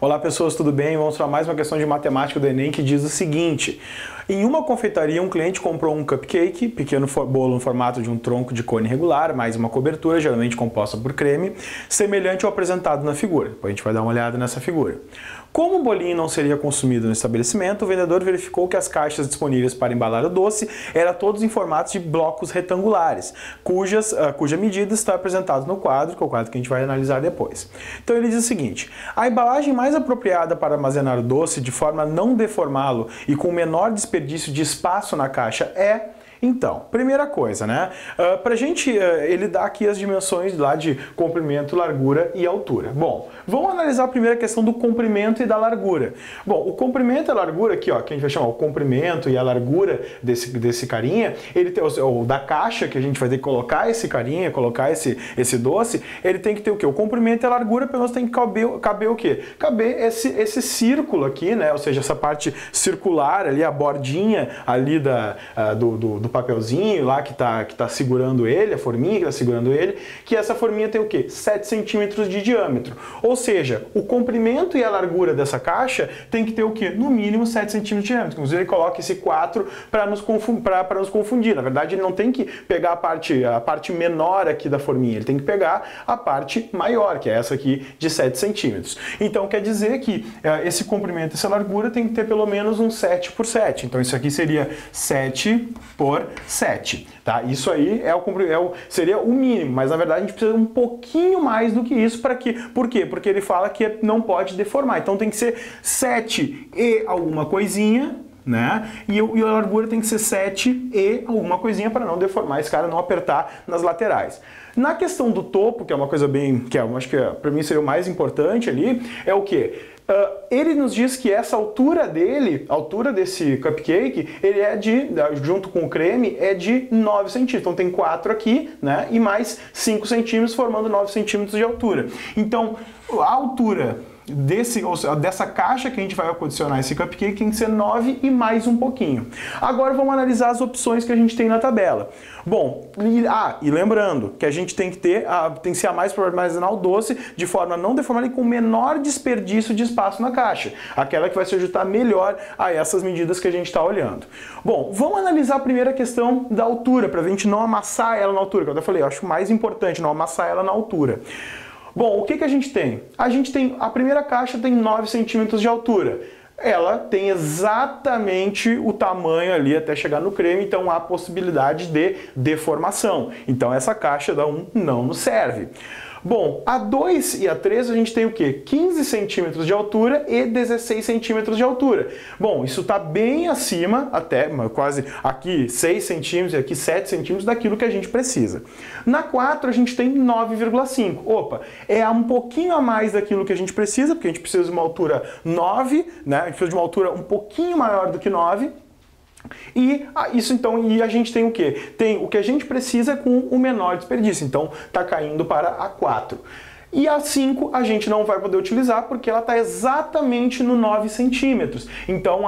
Olá pessoas, tudo bem? Vamos para mais uma questão de matemática do Enem que diz o seguinte: em uma confeitaria um cliente comprou um cupcake, pequeno bolo no formato de um tronco de cone regular, mais uma cobertura, geralmente composta por creme, semelhante ao apresentado na figura. Depois a gente vai dar uma olhada nessa figura. Como o bolinho não seria consumido no estabelecimento, o vendedor verificou que as caixas disponíveis para embalar o doce eram todos em formatos de blocos retangulares, cuja medida está apresentada no quadro, que é o quadro que a gente vai analisar depois. Então ele diz o seguinte: a embalagem mais apropriada para armazenar o doce de forma a não deformá-lo e com menor desperdício de espaço na caixa é... Então, primeira coisa, né? Pra gente, ele dá aqui as dimensões lá de comprimento, largura e altura. Bom, vamos analisar a primeira questão do comprimento e da largura. Bom, o comprimento e a largura aqui, ó, que a gente vai chamar o comprimento e a largura desse carinha, ele tem, ou da caixa que a gente vai ter que colocar esse carinha, colocar esse doce, ele tem que ter o quê? O comprimento e a largura, pelo menos tem que caber o quê? Caber esse círculo aqui, né? Ou seja, essa parte circular ali, a bordinha ali do papelzinho lá que tá segurando ele, a forminha que tá segurando ele, que essa forminha tem o quê? 7 centímetros de diâmetro. Ou seja, o comprimento e a largura dessa caixa tem que ter o quê? No mínimo 7 centímetros de diâmetro. Inclusive ele coloca esse 4 para nos confundir. Na verdade, ele não tem que pegar a parte menor aqui da forminha, ele tem que pegar a parte maior, que é essa aqui de 7 centímetros. Então quer dizer que esse comprimento e essa largura tem que ter pelo menos um 7 por 7. Então isso aqui seria 7 por 7, tá? Isso aí seria o mínimo, mas na verdade a gente precisa um pouquinho mais do que isso para quê? Por quê? Porque ele fala que não pode deformar, então tem que ser 7 e alguma coisinha, né? E a largura tem que ser 7 e alguma coisinha para não deformar esse cara, não apertar nas laterais. Na questão do topo, que é uma coisa bem, eu acho que para mim seria o mais importante ali, é o quê? Ele nos diz que essa altura dele, a altura desse cupcake, ele é junto com o creme, é de 9 centímetros. Então tem 4 aqui, né? E mais 5 centímetros, formando 9 centímetros de altura. Então, a altura dessa caixa que a gente vai adicionar esse cupcake tem que ser 9 e mais um pouquinho. Agora vamos analisar as opções que a gente tem na tabela. Bom, e lembrando que a gente tem que ser a mais para armazenar o doce de forma a não deformar e com menor desperdício de espaço na caixa. Aquela que vai se ajustar melhor a essas medidas que a gente está olhando. Bom, vamos analisar a primeira questão da altura, para a gente não amassar ela na altura, que eu até falei, eu acho mais importante não amassar ela na altura. Bom, o que a gente tem? A primeira caixa tem 9 centímetros de altura. Ela tem exatamente o tamanho ali até chegar no creme, então há possibilidade de deformação. Então essa caixa da 1 não nos serve. Bom, a 2 e a 3 a gente tem o quê? 15 centímetros de altura e 16 centímetros de altura. Bom, isso está bem acima, até quase aqui 6 centímetros e aqui 7 centímetros daquilo que a gente precisa. Na 4 a gente tem 9,5. Opa, é um pouquinho a mais daquilo que a gente precisa, porque a gente precisa de uma altura 9, né? A gente precisa de uma altura um pouquinho maior do que 9. E a gente tem o quê? Tem o que a gente precisa com o menor desperdício, então está caindo para a 4. E a 5 a gente não vai poder utilizar porque ela está exatamente no 9 centímetros. Então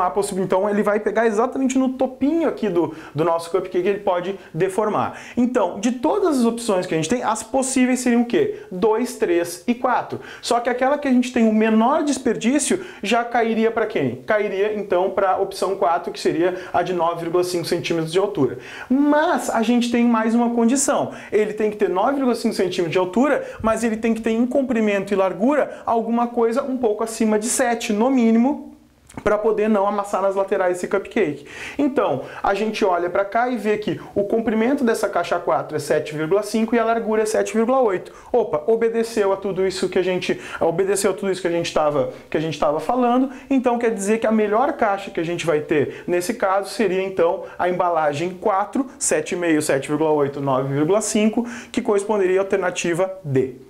ele vai pegar exatamente no topinho aqui do nosso cupcake, ele pode deformar. Então, de todas as opções que a gente tem, as possíveis seriam o quê? 2, 3 e 4. Só que aquela que a gente tem o menor desperdício já cairia para quem? Cairia então para a opção 4, que seria a de 9,5 centímetros de altura. Mas a gente tem mais uma condição. Ele tem que ter 9,5 centímetros de altura, mas ele tem que ter em comprimento e largura alguma coisa um pouco acima de 7, no mínimo, para poder não amassar nas laterais esse cupcake. Então, a gente olha para cá e vê que o comprimento dessa caixa 4 é 7,5 e a largura é 7,8. Opa, obedeceu a tudo isso que a gente estava falando. Então quer dizer que a melhor caixa que a gente vai ter nesse caso seria então a embalagem 4, 7,5, 7,8, 9,5, que corresponderia à alternativa D.